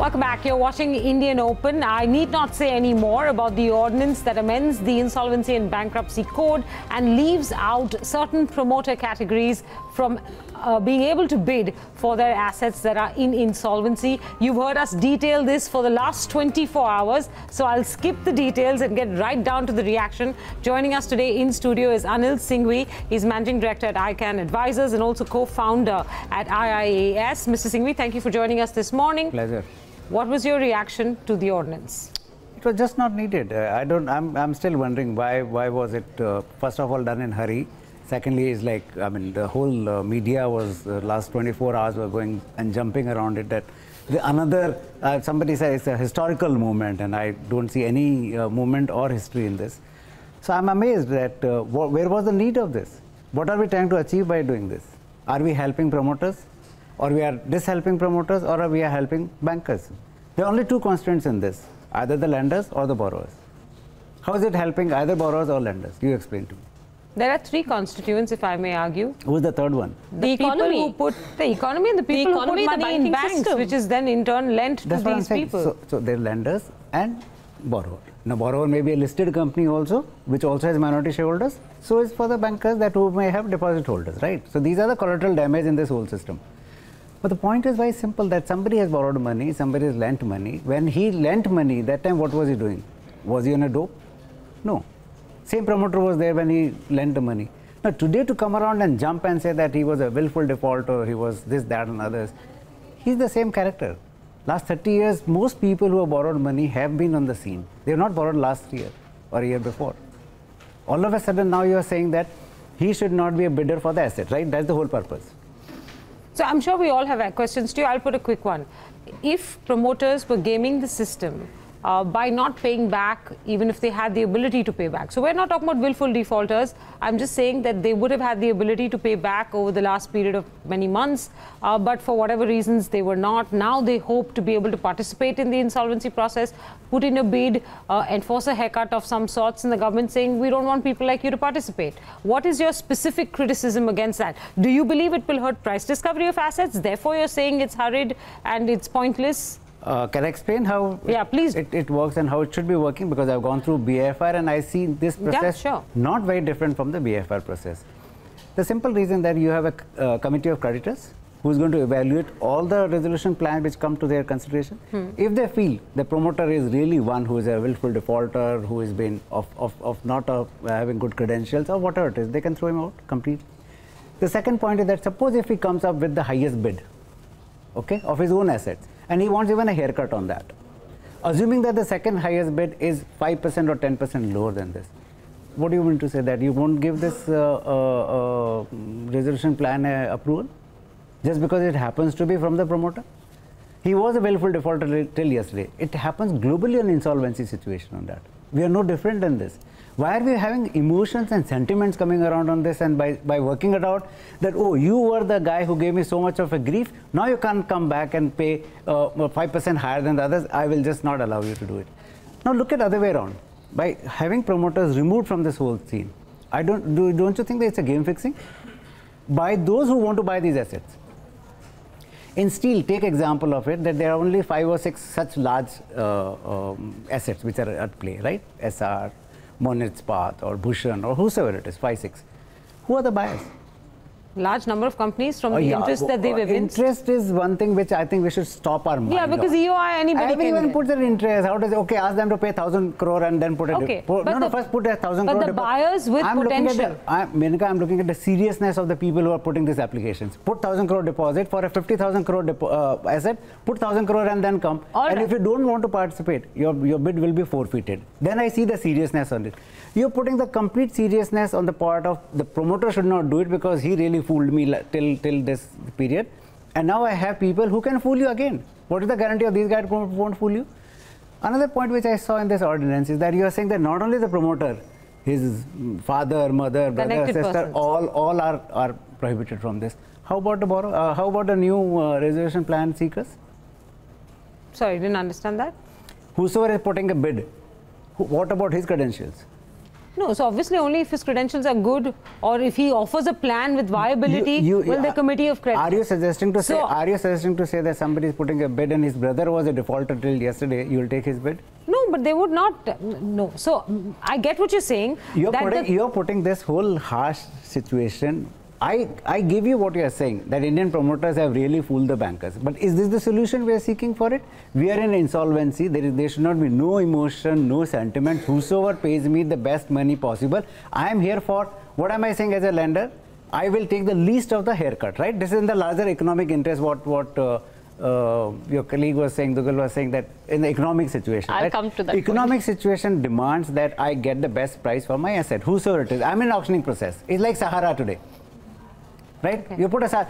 Welcome back. You're watching Indian Open. I need not say any more about the ordinance that amends the Insolvency and Bankruptcy Code and leaves out certain promoter categories from being able to bid for their assets that are in insolvency. You've heard us detail this for the last 24 hours, so I'll skip the details and get right down to the reaction. Joining us today in studio is Anil Singhvi. He's Managing Director at ICAN Advisors and also co-founder at IIAS. Mr. Singhvi, thank you for joining us this morning. Pleasure. What was your reaction to the ordinance? It was just not needed. I'm still wondering why was it first of all done in hurry. Secondly, is like, I mean, the whole media was last 24 hours were going and jumping around it. That somebody said it's a historical movement, and I don't see any movement or history in this. So I'm amazed that where was the need of this? What are we trying to achieve by doing this? Are we helping promoters, or we are dishelping promoters, or are we helping bankers? There are only two constraints in this: either the lenders or the borrowers. How is it helping either borrowers or lenders? You explain to me. There are three constituents, if I may argue. Who's the third one? The economy. Who put the economy and the people who put money in banks, which is then in turn lent to these people. So they're lenders and borrower. Now, borrower may be a listed company also, which also has minority shareholders. So is for the bankers that who may have deposit holders, right? So these are the collateral damage in this whole system. But the point is very simple, that somebody has borrowed money, somebody has lent money. When he lent money, that time what was he doing? Was he on a dope? No. Same promoter was there when he lent the money. Now today to come around and jump and say that he was a willful defaulter, he was this, that and others, he's the same character. Last 30 years, most people who have borrowed money have been on the scene. They have not borrowed last year or a year before. All of a sudden now you are saying that he should not be a bidder for the asset, right? That's the whole purpose. So I'm sure we all have questions to you. I'll put a quick one. If promoters were gaming the system by not paying back, even if they had the ability to pay back. So we're not talking about willful defaulters. I'm just saying that they would have had the ability to pay back over the last period of many months, but for whatever reasons they were not. Now they hope to be able to participate in the insolvency process, put in a bid, enforce a haircut of some sorts, and the government saying, we don't want people like you to participate. What is your specific criticism against that? Do you believe it will hurt price discovery of assets? Therefore, you're saying it's hurried and it's pointless? Can I explain how it works and how it should be working? Because I've gone through BFR and I see this process not very different from the BFR process. The simple reason that you have a committee of creditors who is going to evaluate all the resolution plans which come to their consideration. If they feel the promoter is really one who is a willful defaulter, who has been of not having good credentials or whatever it is, they can throw him out completely. The second point is that suppose if he comes up with the highest bid, okay, of his own assets, and he wants even a haircut on that. Assuming that the second highest bid is 5% or 10% lower than this, what do you mean to say, that you won't give this resolution plan approval just because it happens to be from the promoter? He was a willful defaulter till yesterday. It happens globally in insolvency situation on that. We are no different than this. Why are we having emotions and sentiments coming around on this, and by working it out that, oh, you were the guy who gave me so much of a grief, now you can't come back and pay 5% higher than the others, I will just not allow you to do it. Now look at the other way around. By having promoters removed from this whole scene, don't you think that it's a game fixing? By those who want to buy these assets. In steel, take example of it, that there are only 5 or 6 such large assets which are at play, right? SR, Monet's Path or Bhushan or whosoever it is, 5, 6. Who are the buyers? Large number of companies from the interest that they've evinced. Interest is one thing which I think we should stop our mind. Yeah, because EOI, anybody Everyone puts their interest. How does it? Okay, ask them to pay 1,000 crore and then put it. Okay, first put 1,000 crore. But the buyers with potential. Menika, I'm looking at the seriousness of the people who are putting these applications. Put 1,000 crore deposit for a 50,000 crore asset. Put 1,000 crore and then come. And if you don't want to participate, your bid will be forfeited. Then I see the seriousness on it. You're putting the complete seriousness on the part of the promoter should not do it because he really fooled me till this period, and now I have people who can fool you again. What is the guarantee of these guys won't fool you? Another point which I saw in this ordinance is that you are saying that not only the promoter, his father, mother, brother, sister, all are prohibited from this. How about the borrower? How about the new resolution plan seekers? Sorry, didn't understand that. Whosoever is putting a bid, what about his credentials? No, so obviously only if his credentials are good, or if he offers a plan with viability, will the committee of creditors. Are you suggesting to say? Are you suggesting to say that somebody is putting a bid and his brother was a defaulter till yesterday? You will take his bid? No, but they would not. No. So I get what you're saying. You're putting this whole harsh situation. I give you what you are saying, that Indian promoters have really fooled the bankers. But is this the solution we are seeking for it? We are in insolvency. There should not be no emotion, no sentiment. Whosoever pays me the best money possible, I am here for, what am I saying as a lender? I will take the least of the haircut, right? This is in the larger economic interest, what your colleague was saying, Dugal was saying, that in the economic situation. I'll come to that. Economic situation demands that I get the best price for my asset, whosoever it is. I'm in auctioning process. It's like Sahara today. Right? Okay. You put a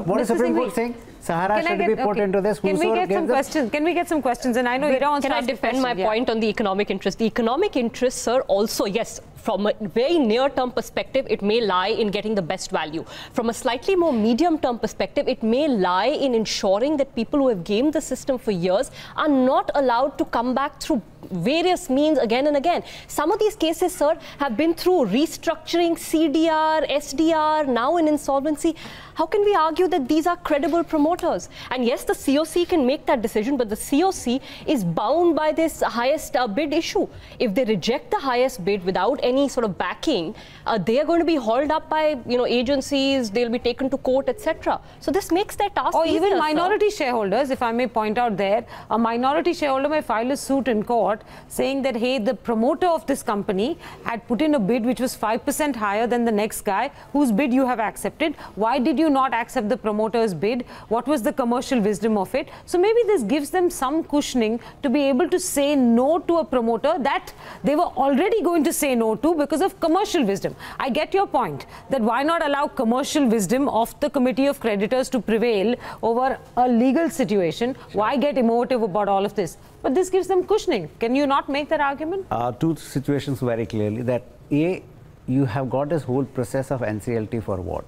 what is Supreme Court saying? Sahara should be put into this. Can we get some questions? Can we get some questions? And I know Hira wants to ask. Can I defend my point on the economic interest? The economic interest, sir, also, yes, from a very near-term perspective, it may lie in getting the best value. From a slightly more medium-term perspective, it may lie in ensuring that people who have gamed the system for years are not allowed to come back through various means again and again. Some of these cases, sir, have been through restructuring, CDR, SDR, now in insolvency. How can we argue that these are credible promoters? And yes, the COC can make that decision, but the COC is bound by this highest bid issue. If they reject the highest bid without any sort of backing, they are going to be hauled up by agencies, they'll be taken to court, etc. So this makes their task easier, even minority shareholders, if I may point out there, a minority shareholder may file a suit in court saying that, hey, the promoter of this company had put in a bid which was 5% higher than the next guy whose bid you have accepted. Why did you not accept the promoter's bid? What was the commercial wisdom of it? So maybe this gives them some cushioning to be able to say no to a promoter that they were already going to say no to because of commercial wisdom. I get your point that why not allow commercial wisdom of the committee of creditors to prevail over a legal situation? Sure. Why get emotive about all of this? But this gives them cushioning. Can you not make that argument? Two situations very clearly, that A, you have got this whole process of NCLT for what?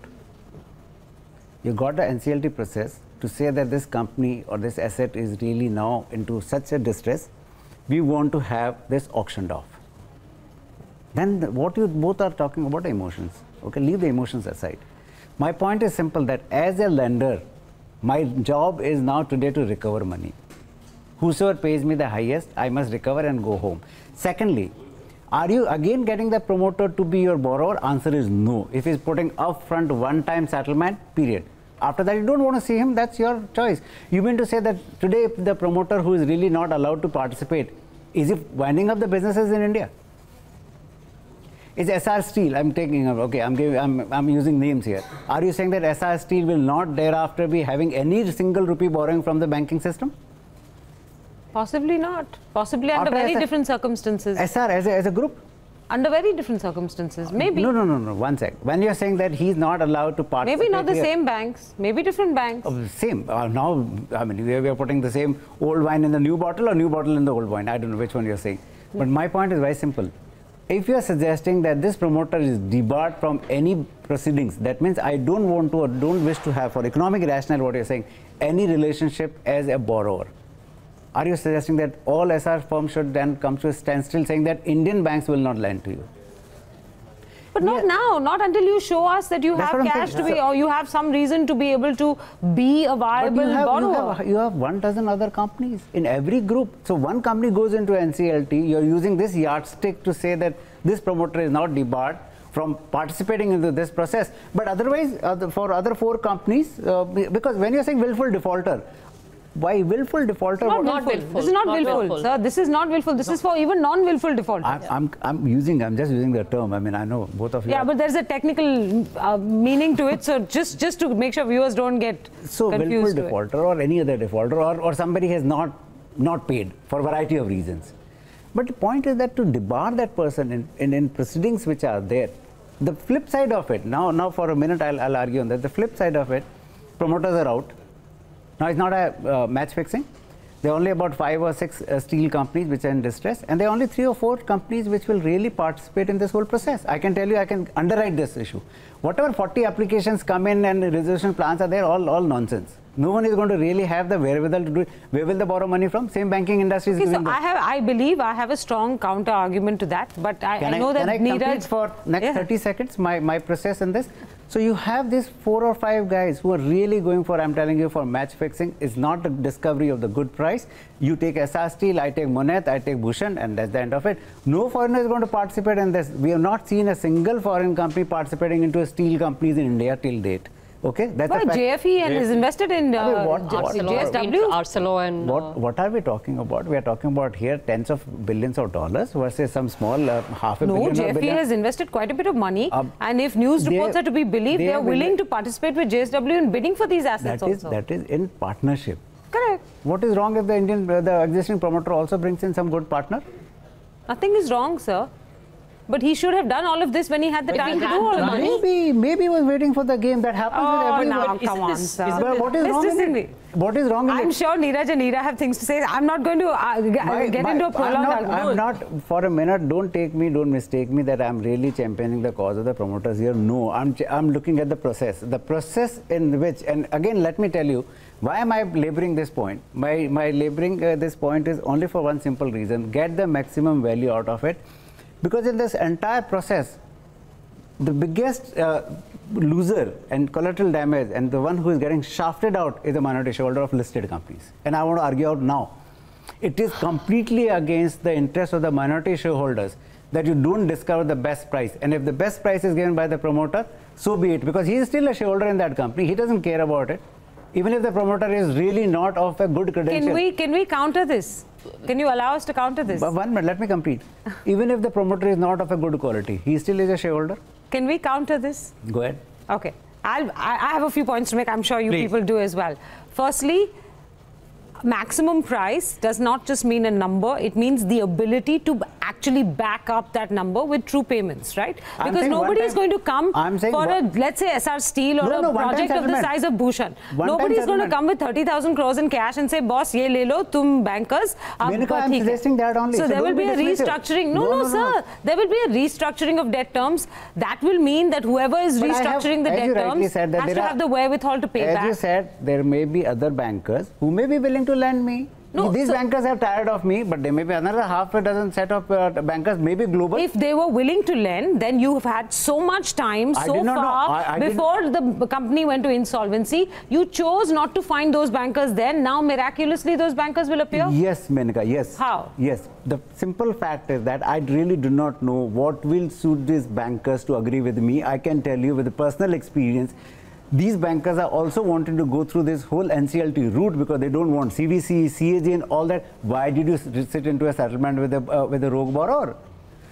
You got the NCLT process to say that this company or this asset is really now into such a distress, we want to have this auctioned off. Then what you both are talking about emotions. Okay, leave the emotions aside. My point is simple, that as a lender, my job is now today to recover money. Whosoever pays me the highest, I must recover and go home. Secondly, are you again getting the promoter to be your borrower? Answer is no. If he's putting upfront one-time settlement, period. After that, you don't want to see him, that's your choice. You mean to say that today the promoter who is really not allowed to participate, is he winding up the businesses in India? Is SR Steel, I'm taking, okay, I'm using names here. Are you saying that SR Steel will not thereafter be having any single rupee borrowing from the banking system? Possibly not. Possibly under very different circumstances. SR as a group? Under very different circumstances, maybe. No, one sec. When you're saying that he's not allowed to participate, maybe not the same banks, maybe different banks. Same. Now, I mean, we are putting the same old wine in the new bottle or new bottle in the old wine. I don't know which one you're saying. But my point is very simple. If you are suggesting that this promoter is debarred from any proceedings, that means I don't want to or don't wish to have, for economic rationale, what you're saying, any relationship as a borrower. Are you suggesting that all SR firms should then come to a standstill saying that Indian banks will not lend to you? But not now, not until you show us that you have cash to be, or you have some reason to be able to be a viable borrower. You have 12 other companies in every group. So one company goes into NCLT, you're using this yardstick to say that this promoter is not debarred from participating into this process. But otherwise, for other 4 companies, because when you're saying willful defaulter, why willful defaulter? Not willful. This is not willful, sir. This is not willful. This is for even non-willful defaulters. I'm just using the term. I mean, I know both of you. Yeah, but there's a technical meaning to it. So just to make sure viewers don't get confused. So willful defaulter or any other defaulter or somebody has not paid for a variety of reasons. But the point is that to debar that person in proceedings which are there, the flip side of it. Now for a minute I'll argue on that. The flip side of it, promoters are out. Now, it's not a match fixing. There are only about 5 or 6 steel companies which are in distress, and there are only 3 or 4 companies which will really participate in this whole process. I can tell you, I can underwrite this issue. Whatever 40 applications come in and resolution plans are there, all nonsense. No one is going to really have the wherewithal to do it. Where will they borrow money from? Same banking industry is giving so I believe I have a strong counter argument to that, but I know that Neeraj, for next 30 seconds my process in this. So you have these 4 or 5 guys who are really going for, I'm telling you, for match fixing. Is not the discovery of the good price. You take SR Steel, I take Monet, I take Bhushan, and that's the end of it. No foreigner is going to participate in this. We have not seen a single foreign company participating into steel companies in India till date. Okay, that's a fact. JFE and is invested in JSW. Arcelor and what are we talking about? We are talking about here tens of billions of dollars versus some small half a billion. No, JFE has invested quite a bit of money, and if news reports are to be believed, they are willing to participate with JSW in bidding for these assets also. That is in partnership. Correct. What is wrong if the existing promoter also brings in some good partner? Nothing is wrong, sir. But he should have done all of this when he had the time to do all of this. Maybe he was waiting for the game. That happens with everyone. Now, come on, sir. What is wrong in it? What is wrong in it? I'm sure Neeraj and Neera have things to say. I'm not going to get into a prolonged argument. I'm not, for a minute, don't mistake me that I'm really championing the cause of the promoters here. No, I'm looking at the process. The process in which, and again, let me tell you, why am I laboring this point? My laboring this point is only for one simple reason: get the maximum value out of it. Because in this entire process, the biggest loser and collateral damage and the one who is getting shafted out is the minority shareholder of listed companies. And I want to argue out now. It is completely against the interest of the minority shareholders that you don't discover the best price. And if the best price is given by the promoter, so be it. Because he is still a shareholder in that company. He doesn't care about it. Even if the promoter is really not of a good credential. Can we counter this? Can you allow us to counter this? But 1 minute, let me complete. Even if the promoter is not of a good quality, he still is a shareholder. Can we counter this? Go ahead. Okay. I have a few points to make. I'm sure you people do as well. Firstly, maximum price does not just mean a number. It means the ability to actually back up that number with true payments, right? Because nobody is going to come for a, let's say, SR Steel or a project of the size of Bhushan. Nobody is going to come with 30,000 crores in cash and say, boss, ye le lo, tum bankers. I'm suggesting that only. So there will be a restructuring. No, sir. There will be a restructuring of debt terms. That will mean that whoever is restructuring the debt terms has to have the wherewithal to pay back. As you said, there may be other bankers who may be willing to lend me. No, these bankers are tired of me, but there may be another half a dozen set of bankers, maybe global. If they were willing to lend, then you've had so much time so far before the company went to insolvency. You chose not to find those bankers then. Now, miraculously, those bankers will appear? Yes, Menaka, yes. How? Yes. The simple fact is that I really do not know what will suit these bankers to agree with me. I can tell you with personal experience, these bankers are also wanting to go through this whole NCLT route because they don't want CVC, CAG and all that. Why did you sit into a settlement with a rogue borrower?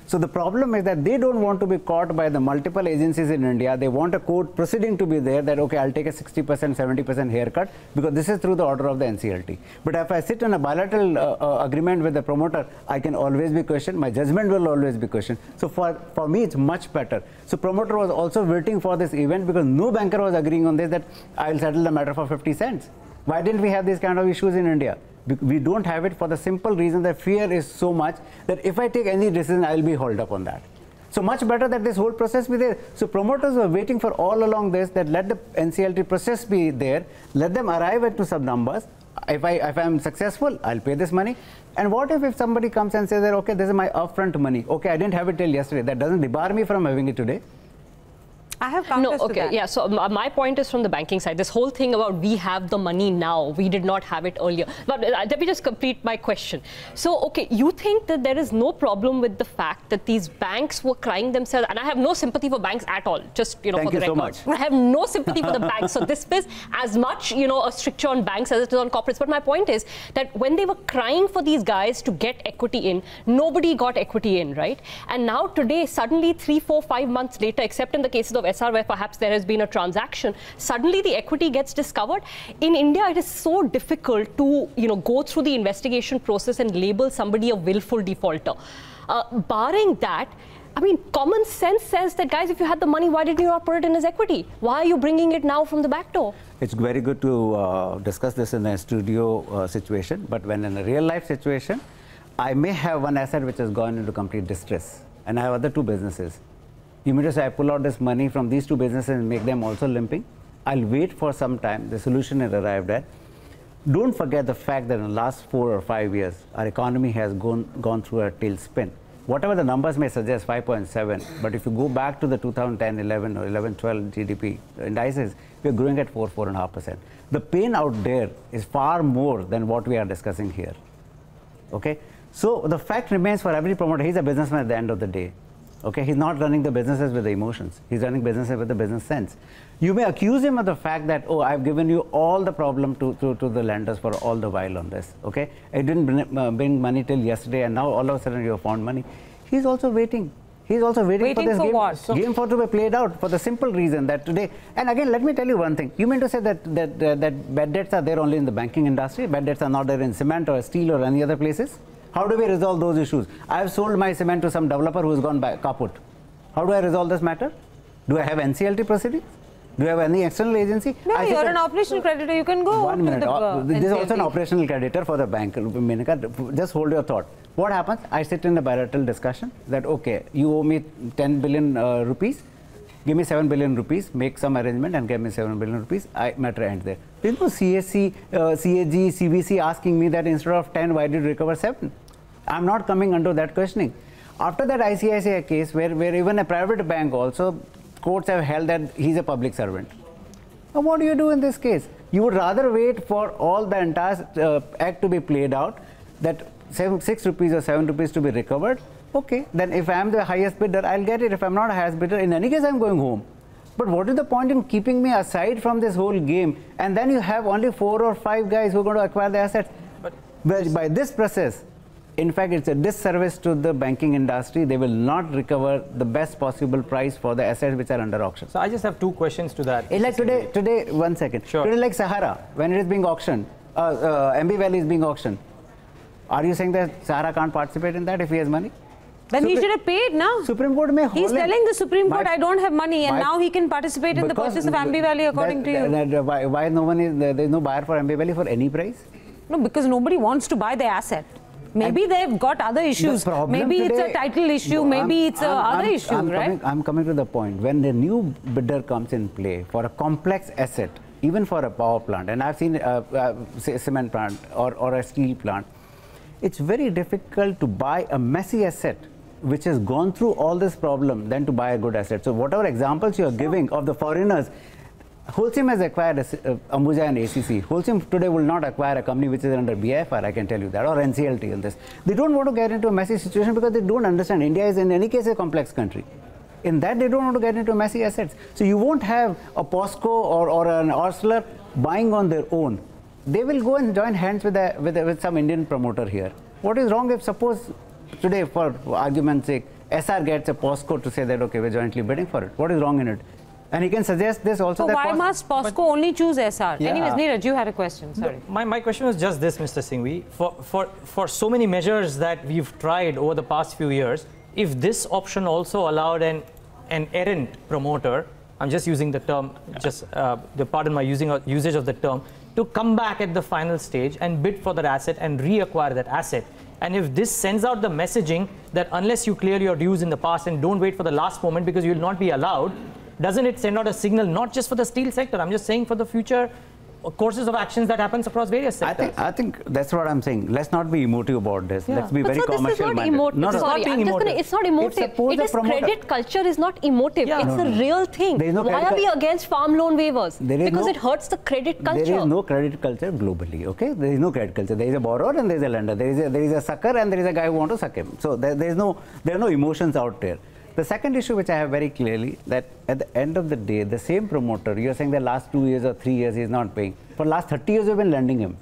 So the problem is that they don't want to be caught by the multiple agencies in India. They want a court proceeding to be there that, okay, I'll take a 60%, 70% haircut because this is through the order of the NCLT. But if I sit in a bilateral agreement with the promoter, I can always be questioned. My judgment will always be questioned. So for me, it's much better. So promoter was also waiting for this event because no banker was agreeing on this that I'll settle the matter for 50 cents. Why didn't we have these kind of issues in India? We don't have it for the simple reason that fear is so much that if I take any decision, I'll be hauled up on that. So much better that this whole process be there. So promoters were waiting for all along this, that let the NCLT process be there, let them arrive at some numbers. If I'm successful, I'll pay this money. And what if somebody comes and says that, okay, this is my upfront money. Okay, I didn't have it till yesterday. That doesn't debar me from having it today. I have counters to that. Yeah, so my point is from the banking side. This whole thing about we have the money now, we did not have it earlier. But let me just complete my question. So, okay, you think that there is no problem with the fact that these banks were crying themselves, and I have no sympathy for banks at all, just, for the record. So much. I have no sympathy for the banks. So this is as much, a stricture on banks as it is on corporates. But my point is that when they were crying for these guys to get equity in, nobody got equity in, right? And now today, suddenly 3, 4, 5 months later, except in the cases of SR where perhaps there has been a transaction, suddenly the equity gets discovered. In India, it is so difficult to, go through the investigation process and label somebody a willful defaulter. Barring that, I mean, common sense says that, guys, if you had the money, why did you not put it in as equity? Why are you bringing it now from the back door? It's very good to discuss this in a studio situation, but when in a real life situation, I may have one asset which has gone into complete distress, and I have other 2 businesses. You mean to say I pull out this money from these 2 businesses and make them also limping? I'll wait for some time. The solution is arrived at. Don't forget the fact that in the last 4 or 5 years, our economy has gone through a tailspin. Whatever the numbers may suggest, 5.7, but if you go back to the 2010, 11 or 11, 12 GDP indices, we're growing at 4.5%. The pain out there is far more than what we are discussing here. Okay? So the fact remains for every promoter, he's a businessman at the end of the day. Okay? He's not running the businesses with the emotions. He's running businesses with the business sense. You may accuse him of the fact that, oh, I've given you all the problem to the lenders for all the while on this. Okay? I didn't bring money till yesterday and now all of a sudden you have found money. He's also waiting. He's also waiting for this game to be played out for the simple reason that today, and again, let me tell you one thing. You mean to say that bad debts are there only in the banking industry? Bad debts are not there in cement or steel or any other places? How do we resolve those issues? I have sold my cement to some developer who has gone kaput. How do I resolve this matter? Do I have NCLT proceedings? Do you have any external agency? No, you're an operational creditor. You can go. 1 minute. This is also an operational creditor for the bank. Menaka, just hold your thought. What happens? I sit in a bilateral discussion that, okay, you owe me 10 billion rupees. Give me 7 billion rupees. Make some arrangement and give me 7 billion rupees. Matter ends there. There's no CSC, CAG, CBC asking me that instead of 10, why did you recover 7? I'm not coming under that questioning. After that ICICI case, where even a private bank also, courts have held that he's a public servant. Now, what do you do in this case? You would rather wait for all the entire act to be played out, that 6 rupees or 7 rupees to be recovered. Okay, then if I am the highest bidder, I'll get it. If I'm not a highest bidder, in any case, I'm going home. But what is the point in keeping me aside from this whole game? And then you have only 4 or 5 guys who are going to acquire the assets. But by this process, in fact, it's a disservice to the banking industry. They will not recover the best possible price for the assets which are under auction. So I just have 2 questions to that. Like today, 1 second. Sure. Today, like Sahara, when it is being auctioned, MB Valley is being auctioned. Are you saying that Sahara can't participate in that if he has money? Then he should have paid now. Supreme Court may hold. He's telling the Supreme Court, I don't have money, and now he can participate in the purchase of MB Valley according to you. Why no one is there's no buyer for MB Valley for any price? No, because nobody wants to buy the asset. Maybe they've got other issues. Maybe it's a title issue. Maybe it's other issue, right? I'm coming to the point. When the new bidder comes in play for a complex asset, even for a power plant, and I've seen say a cement plant or a steel plant, it's very difficult to buy a messy asset which has gone through all this problem than to buy a good asset. So whatever examples you are giving of the foreigners, Holcim has acquired Ambuja and ACC. Holcim today will not acquire a company which is under BIFR, I can tell you that, or NCLT in this. They don't want to get into a messy situation because they don't understand. India is in any case a complex country. In that they don't want to get into messy assets. So you won't have a POSCO or an Arcelor buying on their own. They will go and join hands with some Indian promoter here. What is wrong if suppose today, for argument's sake, SR gets a POSCO to say that, okay, we're jointly bidding for it. What is wrong in it? And he can suggest this also. So why must POSCO only choose SR? Yeah. Anyways, Neeraj, you had a question. Sorry. No, my question was just this, Mr. Singhvi. For so many measures that we've tried over the past few years, if this option also allowed an errant promoter, I'm just using the term, pardon my usage of the term, to come back at the final stage and bid for that asset and reacquire that asset. And if this sends out the messaging that unless you clear your dues in the past and don't wait for the last moment because you will not be allowed, doesn't it send out a signal not just for the steel sector? I'm just saying for the future courses of actions that happens across various sectors. I think that's what I'm saying. Let's not be emotive about this. Yeah. Let's be very commercial minded. No, it's not emotive. It is credit culture is not emotive. Yeah. It's a real thing. Why are we against farm loan waivers? Because it hurts the credit culture. There is no credit culture globally. Okay, there is no credit culture. There is a borrower and there is a lender. There is a sucker and there is a guy who wants to suck him. So there are no emotions out there. The second issue which I have very clearly, that at the end of the day, the same promoter, you are saying the last 2 years or 3 years he is not paying. For last 30 years you have been lending him.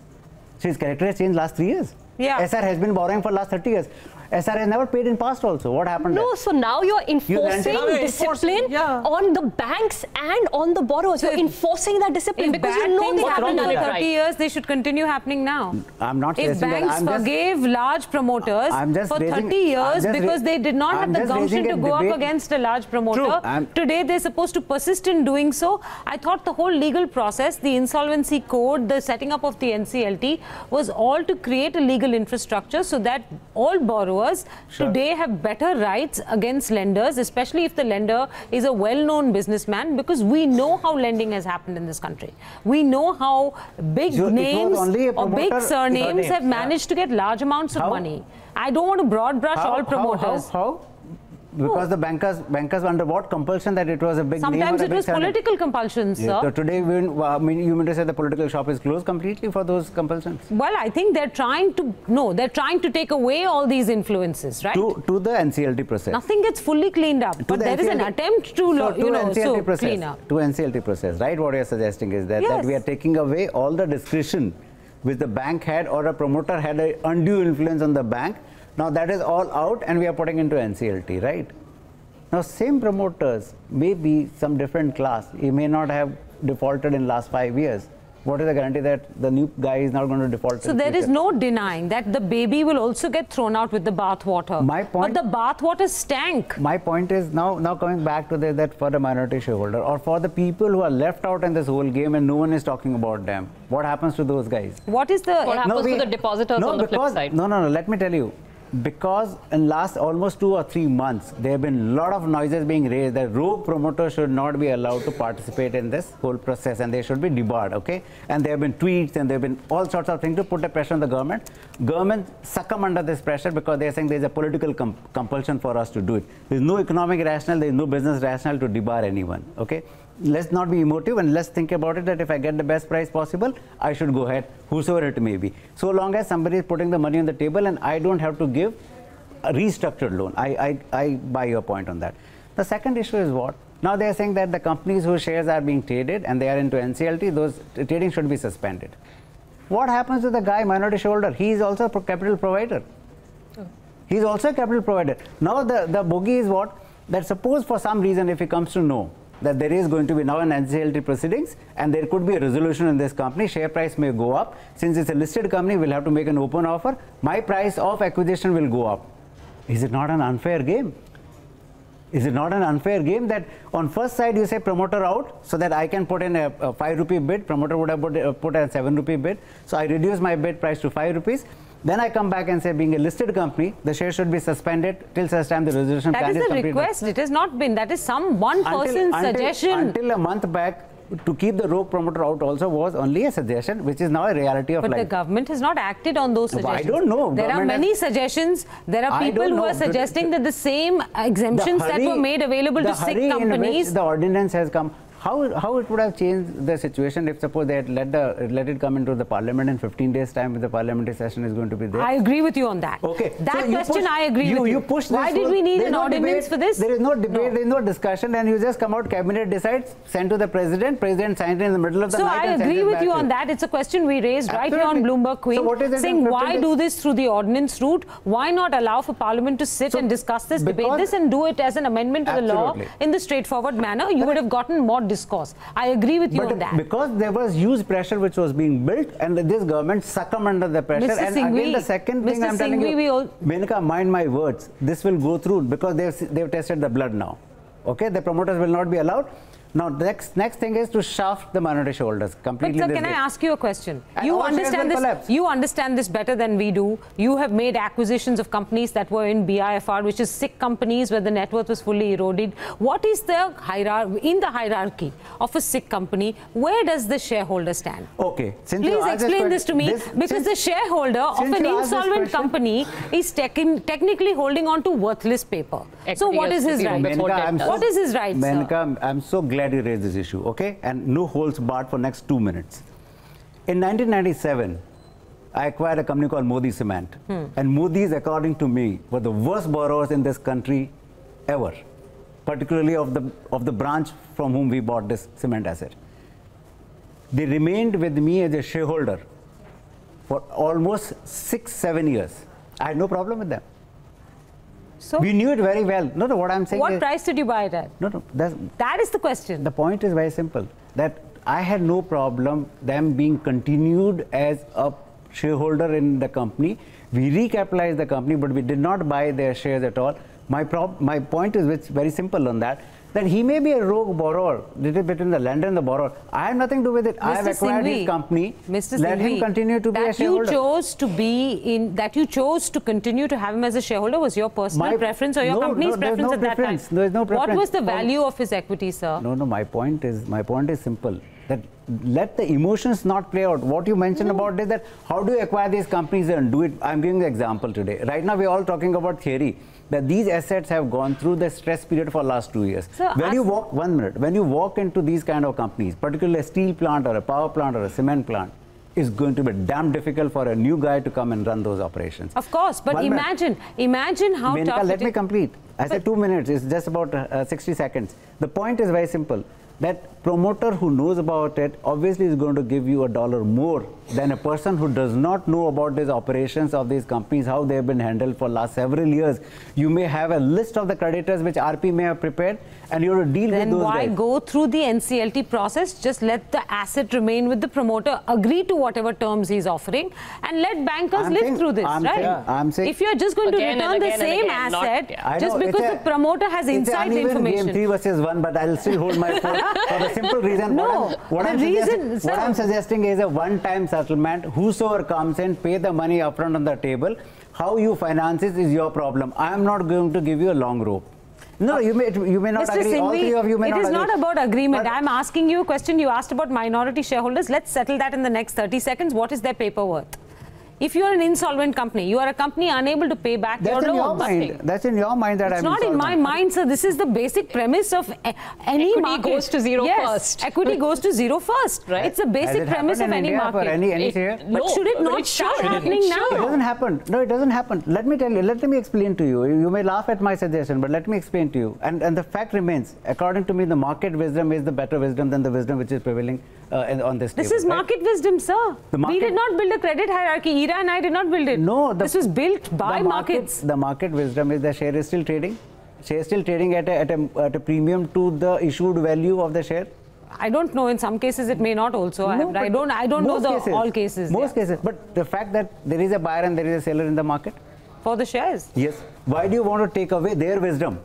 So his character has changed last 3 years. Yeah. SR has been borrowing for last 30 years. SR has never paid in past also. What happened? No, so now you're enforcing discipline on the banks and on the borrowers. So you're enforcing that discipline because you know they haven't done it right. 30 years, they should continue happening now. I'm not if banks forgave large promoters for 30 years because they did not have the gumption to go up against a large promoter, today they're supposed to persist in doing so. I thought the whole legal process, the insolvency code, the setting up of the NCLT was all to create a legal infrastructure so that all borrowers borrowers today have better rights against lenders, especially if the lender is a well-known businessman, because we know how lending has happened in this country. We know how big names or big surnames have managed to get large amounts of money. I don't want to broad brush all promoters. How? Because the bankers were under what compulsion that it was a big name? Sometimes it was political compulsion, sir. So today, you mean to say the political shop is closed completely for those compulsions? Well, I think they're trying to take away all these influences, right? To the NCLT process. Nothing gets fully cleaned up, but there is an attempt to, clean up. To NCLT process, right? What you're suggesting is that, that we are taking away all the discretion which the bank had or a promoter had an undue influence on the bank. Now that is all out and we are putting into NCLT, right? Now same promoters may be some different class. He may not have defaulted in last 5 years. What is the guarantee that the new guy is not going to default? So there is no denying that the baby will also get thrown out with the bathwater. My point, but the bathwater stank. My point is now coming back to that for the minority shareholder or for the people who are left out in this whole game and no one is talking about them. What happens to those guys? What happens to the depositors on the flip side? No, let me tell you. Because in last almost 2 or 3 months, there have been a lot of noises being raised that rogue promoters should not be allowed to participate in this whole process and they should be debarred, okay? And there have been tweets and there have been all sorts of things to put the pressure on the government. Government succumb under this pressure because they are saying there is a political compulsion for us to do it. There is no economic rationale, there is no business rationale to debar anyone, okay? Let's not be emotive and let's think about it that if I get the best price possible, I should go ahead, whosoever it may be. So long as somebody is putting the money on the table and I don't have to give a restructured loan. I buy your point on that. The second issue is what? Now they are saying that the companies whose shares are being traded and they are into NCLT, those trading should be suspended. What happens to the guy, minority shareholder? He is also a capital provider. He is also a capital provider. Now the bogey is what? That suppose for some reason if he comes to know that there is going to be now an NCLT proceedings and there could be a resolution in this company, share price may go up. Since it's a listed company, we'll have to make an open offer. My price of acquisition will go up. Is it not an unfair game? Is it not an unfair game that on first side you say promoter out so that I can put in a 5 rupee bid, promoter would have put a 7 rupee bid. So I reduce my bid price to 5 rupees. Then I come back and say, being a listed company, the share should be suspended till such time the resolution plan is completed. That is the request. It has not been. That is one person's suggestion. Until a month back, to keep the rogue promoter out also was only a suggestion, which is now a reality of life. But the government has not acted on those suggestions. I don't know. There are many suggestions. There are people who are suggesting that the same exemptions that were made available to SIC companies. The ordinance has come. How it would have changed the situation if suppose they had let it come into the parliament in 15 days time if the parliamentary session is going to be there? I agree with you on that. Okay. That so question I agree with you. Why did we need an ordinance for this? There is no debate, there is no discussion and you just come out, cabinet decides, send to the president signed in the middle of the night. So I agree with you on that. It's a question we raised right here on Bloomberg Queen, saying why do this through the ordinance route? Why not allow for parliament to sit and discuss this, debate this and do it as an amendment to the law in the straightforward manner? You would have gotten more discourse. I agree with you on that. Because there was huge pressure which was being built and this government succumbed under the pressure. Mr. And Singhvi, again the second thing I'm telling you, Menaka, mind my words, this will go through because they've tested the blood now. Okay, the promoters will not be allowed. Now, the next thing is to shaft the minority shareholders completely. But sir, can I ask you a question? You understand this. You understand this better than we do. You have made acquisitions of companies that were in BIFR, which is SIC companies where the net worth was fully eroded. What is the hierarchy of a SIC company? Where does the shareholder stand? Okay, please explain this to me, because the shareholder of an insolvent company is technically holding on to worthless paper. So what is his right? What is his right, sir? Menaka, I'm so glad you raised this issue, okay? And no holds barred for next 2 minutes. In 1997, I acquired a company called Modi Cement. And Modi's, according to me, were the worst borrowers in this country ever, particularly of the branch from whom we bought this cement asset. They remained with me as a shareholder for almost 6-7 years. I had no problem with them. So we knew it very well. No, what I'm saying is... What price did you buy it at? No. That is the question. The point is very simple. That I had no problem them being continued as a shareholder in the company. We recapitalized the company, but we did not buy their shares at all. My point is very simple on that. that he may be a rogue borrower, little between the lender and the borrower. I have nothing to do with it. I have acquired his company. Mr. Let him continue to be a shareholder. That you chose to continue to have him as a shareholder was your personal preference or your company's preference at that time? There is no preference. What was the value of his equity, sir? No, my point is simple. That let the emotions not play out. What you mentioned about is that how do you acquire these companies and do it? I'm giving the example today. Right now, we're all talking about theory. That these assets have gone through the stress period for the last 2 years. So when you walk into these kind of companies, particularly a steel plant or a power plant or a cement plant, it's going to be damn difficult for a new guy to come and run those operations. Of course, but imagine how Menka, tough let me complete. I said 2 minutes, it's just about 60 seconds. The point is very simple. That promoter who knows about it obviously is going to give you $1 more than a person who does not know about these operations of these companies, how they have been handled for last several years. You may have a list of the creditors which RP may have prepared, and you have to deal with those guys. Then why go through the NCLT process? Just let the asset remain with the promoter, agree to whatever terms he's offering, and let bankers live through this, right? I'm saying, if you're just going to return the same asset just because the promoter has inside information. Game 3 versus 1, but I'll still hold my phone for the simple reason. What I'm suggesting is a one-time settlement. Whosoever comes in, pay the money upfront on the table. How you finance it is your problem. I am not going to give you a long rope. No, you may not Mr. agree. Singhvi, all three of you may not agree. It is not about agreement. I'm asking you a question. You asked about minority shareholders. Let's settle that in the next 30 seconds. What is their paper worth? If you are an insolvent company, you are a company unable to pay back your loans. That's in your mind that I'm insolvent. It's not in my mind, sir. This is the basic premise of any equity market. Goes to zero first. Equity goes to zero first. Right? It's a basic premise of any market. But should it not start happening now? It doesn't happen. No, it doesn't happen. Let me tell you. Let me explain to you. You may laugh at my suggestion, but let me explain to you. And the fact remains, according to me, the market wisdom is the better wisdom than the wisdom which is prevailing on this table. This is market wisdom, sir. We did not build a credit hierarchy. Ira and I did not build it. No, this was built by markets. The market wisdom is the share is still trading. Share is still trading at a premium to the issued value of the share. I don't know. In some cases, it may not also. I don't know all cases. Most cases. But the fact that there is a buyer and there is a seller in the market. For the shares? Yes. Why do you want to take away their wisdom?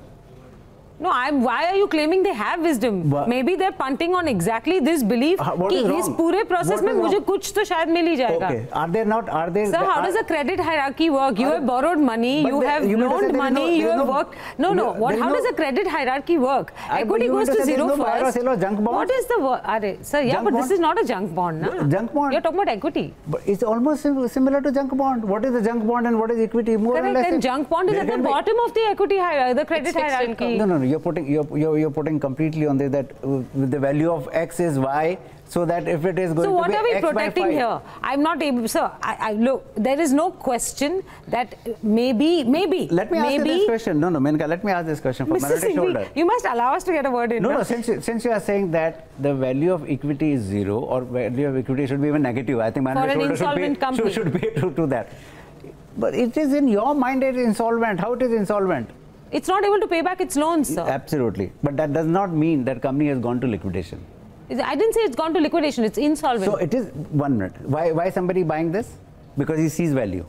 No, why are you claiming they have wisdom? Maybe they're punting on exactly this belief what is wrong? इस पूरे process में मुझे कुछ तो शायद मिल ही जाएगा. Okay. Are there? Sir, how does a credit hierarchy work? You have borrowed money, you have loaned money, you have worked. No. How does a credit hierarchy work? Equity goes to zero first. What is the sir? Yeah, but this is not a junk bond, na? Junk bond. You're talking about equity. But it's almost similar to junk bond. What is the junk bond and what is equity? More or less. Then junk bond is at the bottom of the equity hierarchy, the credit hierarchy. No. You're putting completely on this that the value of X is Y, so that if it is going to be X by 5. So what are we protecting here? I'm not able, sir. Look, there is no question that maybe. Let me ask you this question. No, Menka, let me ask this question for minority shareholder. You must allow us to get a word in. No. Since you are saying that the value of equity is zero or value of equity should be even negative, I think minority shareholder should be true to that. But it is in your mind it is insolvent. How it is insolvent? It's not able to pay back its loans, sir. Absolutely. But that does not mean that company has gone to liquidation. I didn't say it's gone to liquidation. It's insolvent. So it is 1 minute. Why somebody buying this? Because he sees value.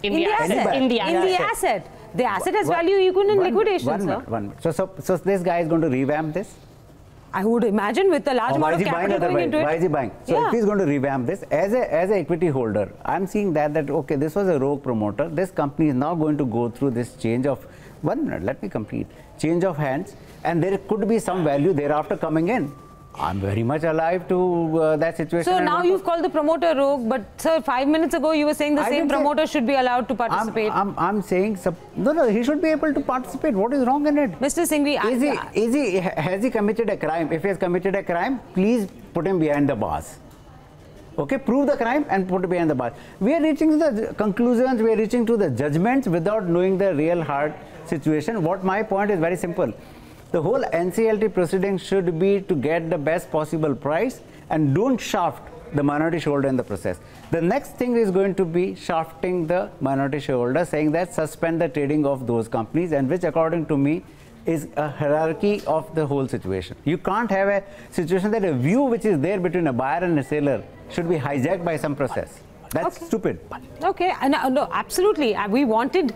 In the asset. The asset has value even in liquidation, sir. 1 minute. So this guy is going to revamp this? I would imagine with a large amount of capital going into it. Why is he buying? So if he's going to revamp this, as an equity holder, I'm seeing that okay, this was a rogue promoter. This company is now going to go through this change of 1 minute, let me complete. Change of hands, and there could be some value thereafter coming in. I'm very much alive to that situation. So now you've called the promoter rogue, but sir, 5 minutes ago you were saying the same promoter should be allowed to participate. I'm saying, no, he should be able to participate. What is wrong in it? Mr. Singhvi, has he committed a crime? If he has committed a crime, please put him behind the bars. Okay, prove the crime and put it behind the bars. We are reaching to the conclusions, we are reaching to the judgments without knowing the real hard situation. What my point is very simple. The whole NCLT proceeding should be to get the best possible price and don't shaft the minority shareholder in the process. The next thing is going to be shafting the minority shareholder, saying that suspend the trading of those companies, and which according to me is a hierarchy of the whole situation. You can't have a situation that a view which is there between a buyer and a seller should be hijacked by some process. That's stupid. Okay, no, absolutely. We wanted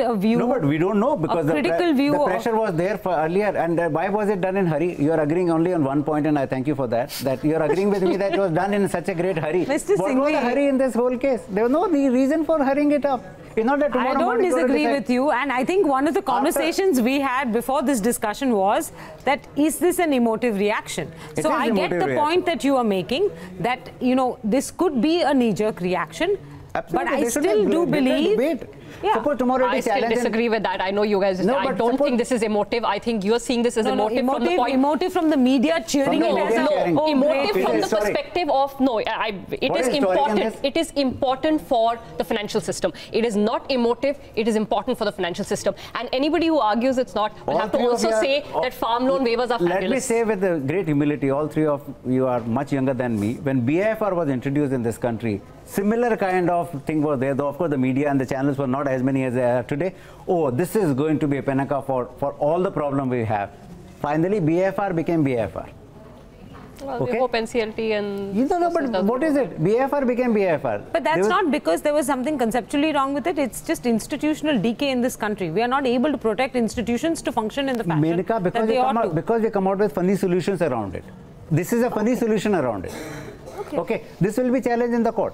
a view. No, but we don't know because the pressure was there for earlier. And why was it done in hurry? You are agreeing only on one point, and I thank you for that. That you are agreeing with me that it was done in such a great hurry. Mr. What Singhvi, was the hurry in this whole case? There was no reason for hurrying it up. It's not that tomorrow I don't disagree with you, and I think one of the conversations we had before this discussion was that is this an emotive reaction? So I get the point that you are making, that this could be a knee-jerk reaction. Absolutely. But I still do believe. Yeah. Suppose tomorrow I still disagree with that. I know you guys. No, I don't think this is emotive. I think you are seeing this as emotive from the point. Emotive from the media cheering it as emotive from the perspective of it is important. It is important for the financial system. It is not emotive. It is important for the financial system. And anybody who argues it's not will have to also say that farm loan waivers are fabulous. Let me say with great humility, all three of you are much younger than me. When BIFR was introduced in this country, similar kind of thing was there, though of course the media and the channels were not as many as they are today. Oh, this is going to be a Pinnacle for all the problem we have. Finally, BIFR became BIFR. Well, we hope NCLT and... but what is it? BIFR became BIFR. But that's not because there was something conceptually wrong with it. It's just institutional decay in this country. We are not able to protect institutions to function in the fashion Menaka, because we come out with funny solutions around it. This is a funny solution around it. Okay. This will be challenged in the court.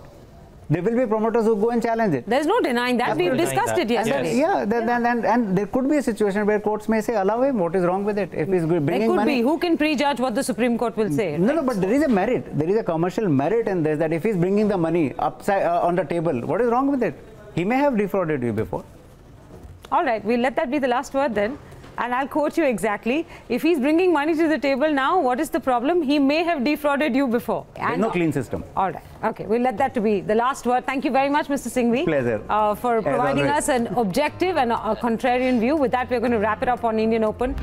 There will be promoters who go and challenge it. There's no denying that. We've discussed it yesterday. And there could be a situation where courts may say, allow him. What is wrong with it? If he's bringing money. Be. Who can prejudge what the Supreme Court will say? No, but there is a merit. There is a commercial merit in this, that if he's bringing the money upside on the table, what is wrong with it? He may have defrauded you before. All right. We'll let that be the last word then. And I'll quote you exactly. If he's bringing money to the table now, what is the problem? He may have defrauded you before. There's no clean system. All right. Okay. We'll let that to be the last word. Thank you very much, Mr. Singhvi. Pleasure. For providing us an objective and a contrarian view. With that, we're going to wrap it up on Indian Open.